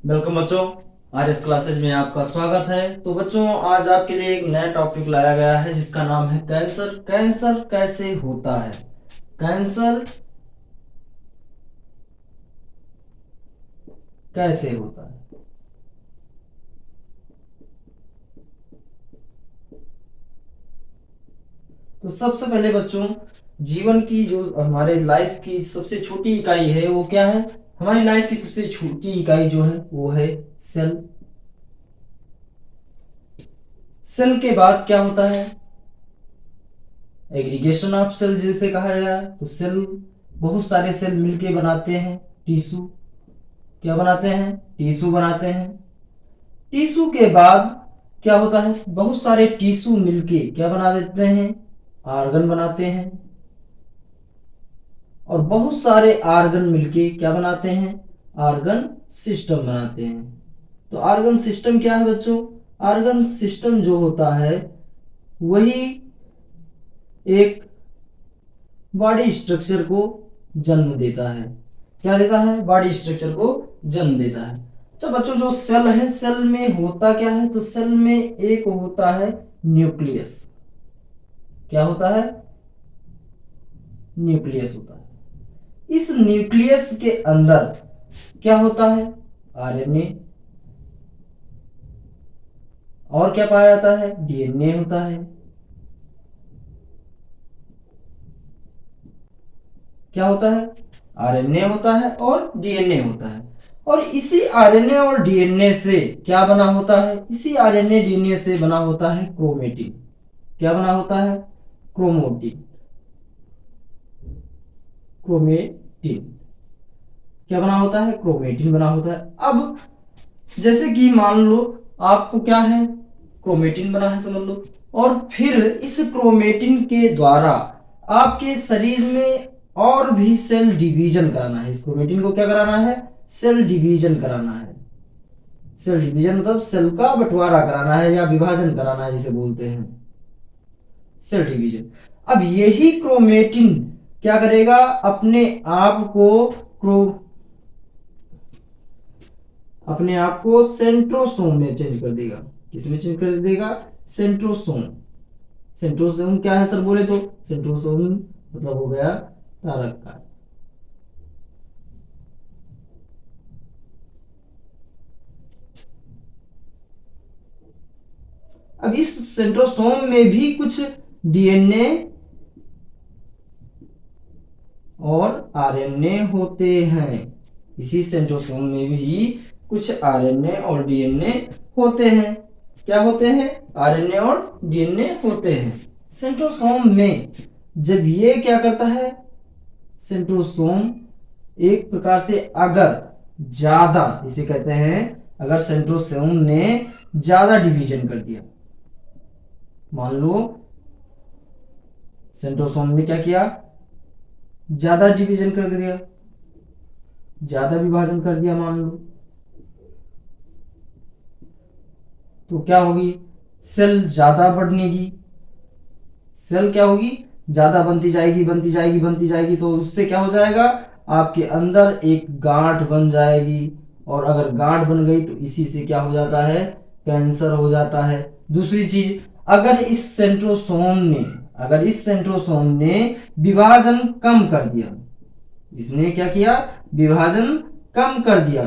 Welcome बच्चों। आज इस क्लासेज में आपका स्वागत है। तो बच्चों, आज आपके लिए एक नया टॉपिक लाया गया है जिसका नाम है कैंसर। कैंसर कैसे होता है? कैंसर कैसे होता है? तो सबसे पहले बच्चों, जीवन की जो हमारे लाइफ की सबसे छोटी इकाई है वो क्या है? हमारी लाइफ की सबसे छोटी इकाई जो है वो है सेल। सेल के बाद क्या होता है? एग्रीगेशन ऑफ सेल जिसे कहा गया। तो सेल, बहुत सारे सेल मिलके बनाते हैं टिश्यू। क्या बनाते हैं? टिश्यू बनाते हैं। टिश्यू के बाद क्या होता है? बहुत सारे टिश्यू मिलके क्या बना देते हैं? आर्गन बनाते हैं। और बहुत सारे आर्गन मिलके क्या बनाते हैं? आर्गन सिस्टम बनाते हैं। तो आर्गन सिस्टम क्या है बच्चों? आर्गन सिस्टम जो होता है वही एक बॉडी स्ट्रक्चर को जन्म देता है। क्या देता है? बॉडी स्ट्रक्चर को जन्म देता है। अच्छा बच्चों, जो सेल है, सेल में होता क्या है? तो सेल में एक होता है न्यूक्लियस। क्या होता है? न्यूक्लियस होता है। इस न्यूक्लियस के अंदर क्या होता है? आरएनए। और क्या पाया जाता है? डीएनए होता है। क्या होता है? आरएनए होता है और डीएनए होता है। और इसी आरएनए और डीएनए से क्या बना होता है? इसी आरएनए डीएनए से बना होता है क्रोमेटिन। क्या बना होता है? क्रोमोटिन। क्रोमेटिन क्या बना होता है? क्रोमेटिन बना होता है। अब जैसे कि मान लो आपको क्या है? क्रोमेटिन बना है समझ लो। और फिर इस क्रोमेटिन के द्वारा आपके शरीर में और भी सेल डिवीजन कराना है। इस क्रोमेटिन को क्या कराना है? सेल डिवीजन कराना है। सेल डिवीजन मतलब सेल का बंटवारा कराना है या विभाजन कराना है जिसे बोलते हैं सेल डिवीजन। अब यही क्रोमेटिन क्या करेगा? अपने आप को सेंट्रोसोम में चेंज कर देगा। किसमें चेंज कर देगा? सेंट्रोसोम। सेंट्रोसोम क्या है सर बोले तो? सेंट्रोसोम मतलब हो गया तारक का। अब इस सेंट्रोसोम में भी कुछ डीएनए और आरएनए होते हैं। इसी सेंट्रोसोम में भी कुछ आरएनए और डीएनए होते हैं। क्या होते हैं? आरएनए और डीएनए होते हैं सेंट्रोसोम में। जब ये क्या करता है? सेंट्रोसोम एक प्रकार से अगर ज्यादा, इसे कहते हैं, अगर सेंट्रोसोम ने ज्यादा डिवीजन कर दिया, मान लो सेंट्रोसोम ने क्या किया? ज्यादा डिवीजन कर दिया, ज्यादा विभाजन कर दिया मान लो, तो क्या होगी? सेल ज्यादा बढ़नेगी। सेल क्या होगी? ज्यादा बनती जाएगी, बनती जाएगी, बनती जाएगी। तो उससे क्या हो जाएगा? आपके अंदर एक गांठ बन जाएगी। और अगर गांठ बन गई तो इसी से क्या हो जाता है? कैंसर हो जाता है। दूसरी चीज, अगर इस सेंट्रोसोम ने विभाजन कम कर दिया, इसने क्या किया? विभाजन कम कर दिया।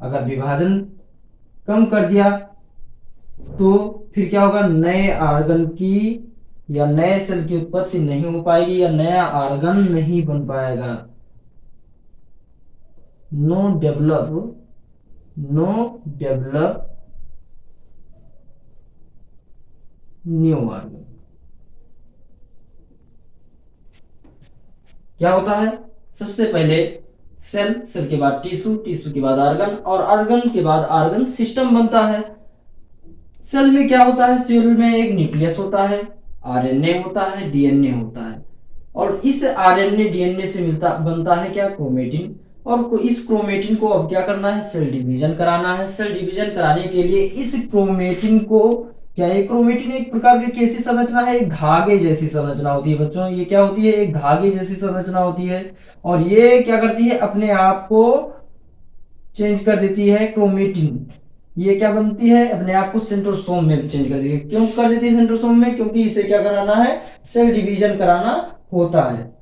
अगर विभाजन कम कर दिया तो फिर क्या होगा? नए आर्गन की या नए सेल की उत्पत्ति नहीं हो पाएगी या नया आर्गन नहीं बन पाएगा। No develop new organ. क्या होता है? सबसे पहले सेल, सेल के बाद टिश्यू, टिश्यू के बाद आर्गन और आर्गन के बाद आर्गन सिस्टम बनता है। सेल में क्या होता है? सेल में एक न्यूक्लियस होता है, आरएनए होता है, डीएनए होता है। और इस आरएनए डीएनए से मिलता बनता है क्या? क्रोमेटिन। और इस क्रोमेटिन को अब क्या करना है? सेल डिवीजन कराना है। सेल डिवीजन कराने के लिए इस क्रोमेटिन को क्या ये क्रोमेटिन एक प्रकार की कैसी संरचना है? एक धागे जैसी संरचना होती है बच्चों। ये क्या होती है? एक धागे जैसी संरचना होती है। और ये क्या करती है? अपने आप को चेंज कर देती है क्रोमेटिन। ये क्या बनती है? अपने आप को सेंट्रोसोम में चेंज कर देती है। क्यों कर देती है सेंट्रोसोम में? क्योंकि इसे क्या कराना है? सेल डिवीजन कराना होता है।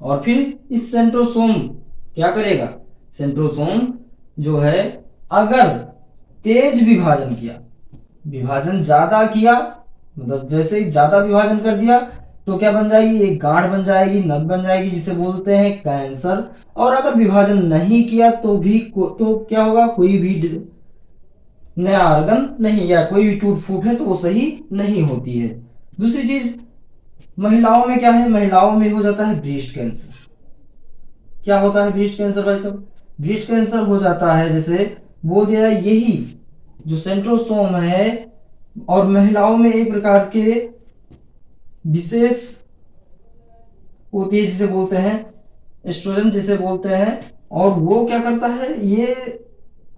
और फिर इस सेंट्रोसोम क्या करेगा? सेंट्रोसोम जो है अगर तेज विभाजन किया, विभाजन ज्यादा किया, मतलब जैसे ही ज्यादा विभाजन कर दिया तो क्या बन जाएगी? एक गांठ बन जाएगी, नस बन जाएगी, जिसे बोलते हैं कैंसर। और अगर विभाजन नहीं किया तो भी तो क्या होगा? कोई भी नया ऑर्गन नहीं, या कोई भी टूट फूट है तो वो सही नहीं होती है। दूसरी चीज, महिलाओं में क्या है? महिलाओं में हो जाता है ब्रेस्ट कैंसर। क्या होता है ब्रेस्ट कैंसर भाई साहब? ब्रेस्ट कैंसर हो जाता है, जैसे बोल दिया जाए, यही जो सेंट्रोसोम है और महिलाओं में एक प्रकार के विशेष होती है जिसे बोलते हैं एस्ट्रोजन जिसे बोलते हैं। और वो क्या करता है? ये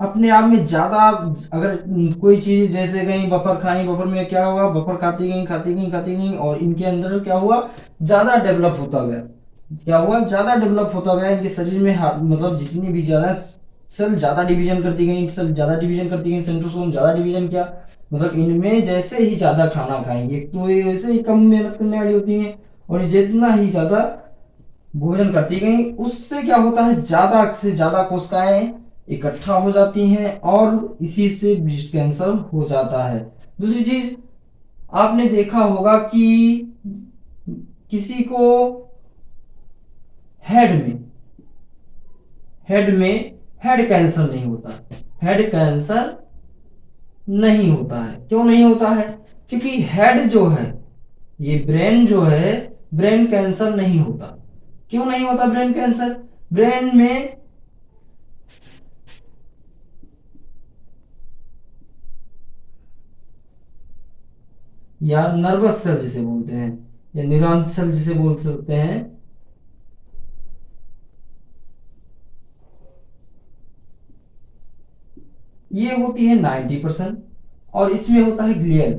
अपने आप में ज्यादा, अगर कोई चीज जैसे कहीं बफर खाई, बफर में क्या हुआ? बफर खाती गई खाती गई खाती गई और इनके अंदर क्या हुआ? ज्यादा डेवलप होता गया। क्या हुआ? ज्यादा डेवलप होता गया इनके शरीर में। मतलब जितनी भी ज्यादा सेल ज्यादा डिवीजन करती गई, सेल ज्यादा डिवीजन करती गई, सेंट्रोसोम ज्यादा डिवीजन किया। मतलब इनमें जैसे ही ज्यादा खाना खाएंगे तो ये वैसे ही कम मेहनत करने वाली होती हैं, और जितना ही ज्यादा भोजन करती गई उससे क्या होता है? ज्यादा से ज्यादा कोशिकाएं इकट्ठा हो जाती हैं और इसी से ब्रेस्ट कैंसर हो जाता है। दूसरी चीज, आपने देखा होगा कि किसी को हेड में हेड कैंसर नहीं होता। हेड कैंसर नहीं होता है। क्यों नहीं होता है? क्योंकि हेड जो है, ये ब्रेन जो है, ब्रेन कैंसर नहीं होता। क्यों नहीं होता ब्रेन कैंसर? ब्रेन में या नर्वस सेल जिसे बोलते हैं, या न्यूरॉन सेल जिसे बोल सकते हैं, ये होती है 90%। और इसमें होता है ग्लियल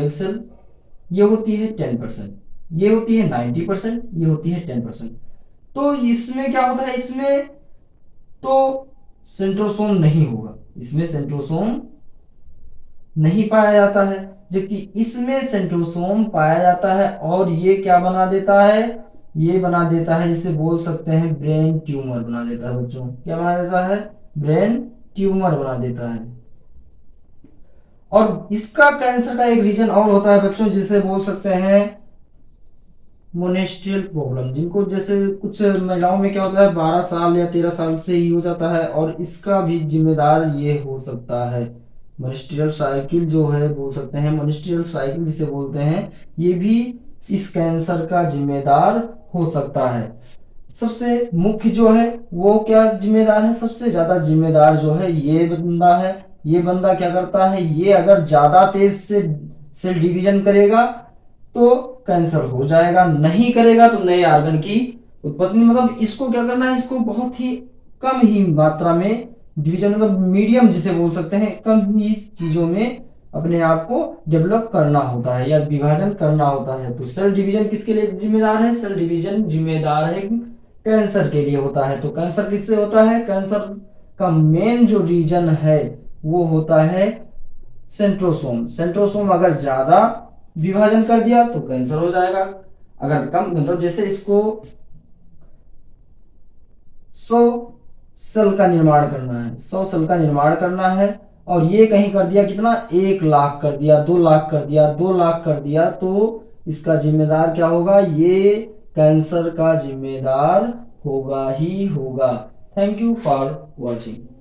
सेल, ये होती है 10%। ये होती है 90%, ये होती है 10%। तो इसमें क्या होता है? इसमें तो सेंट्रोसोम नहीं होगा, इसमें सेंट्रोसोम नहीं पाया जाता है। जबकि इसमें सेंट्रोसोम पाया जाता है और ये क्या बना देता है? ये बना देता है, जिसे बोल सकते हैं ब्रेन ट्यूमर बना देता है बच्चों। क्या बना देता है? ब्रेन ट्यूमर बना देता है। और इसका कैंसर का एक रीजन और होता है बच्चों, जिसे बोल सकते हैं मोनेस्ट्रियल प्रॉब्लम। जिनको जैसे कुछ महिलाओं में क्या होता है, 12 साल या 13 साल से ही हो जाता है, और इसका भी जिम्मेदार ये हो सकता है। मोनेस्ट्रियल साइकिल जो है, बोल सकते हैं मोनेस्ट्रियल साइकिल जिसे बोलते हैं, ये भी इस कैंसर का जिम्मेदार हो सकता है। सबसे मुख्य जो है वो क्या जिम्मेदार है? सबसे ज्यादा जिम्मेदार जो है ये बंदा है। ये बंदा क्या करता है? ये अगर ज्यादा तेज से सेल डिवीजन करेगा तो कैंसर हो जाएगा, नहीं करेगा तो नए ऑर्गन की उत्पत्ति। मतलब इसको क्या करना है? इसको बहुत ही कम ही मात्रा में डिवीजन, मतलब मीडियम जिसे बोल सकते हैं, कम ही चीजों में अपने आप को डेवलप करना होता है या विभाजन करना होता है। तो सेल डिवीजन किसके लिए जिम्मेदार है? सेल डिवीजन जिम्मेदार है कैंसर के लिए होता है। तो कैंसर किससे होता है? कैंसर का मेन जो रीजन है वो होता है सेंट्रोसोम। सेंट्रोसोम अगर ज्यादा विभाजन कर दिया तो कैंसर हो जाएगा। अगर कम, मतलब जैसे इसको 100 सेल का निर्माण करना है, 100 सेल का निर्माण करना है, और ये कहीं कर दिया कितना? 1 लाख कर दिया, 2 लाख कर दिया, 2 लाख कर दिया, तो इसका जिम्मेदार क्या होगा? ये कैंसर का जिम्मेदार होगा ही होगा। Thank you for watching.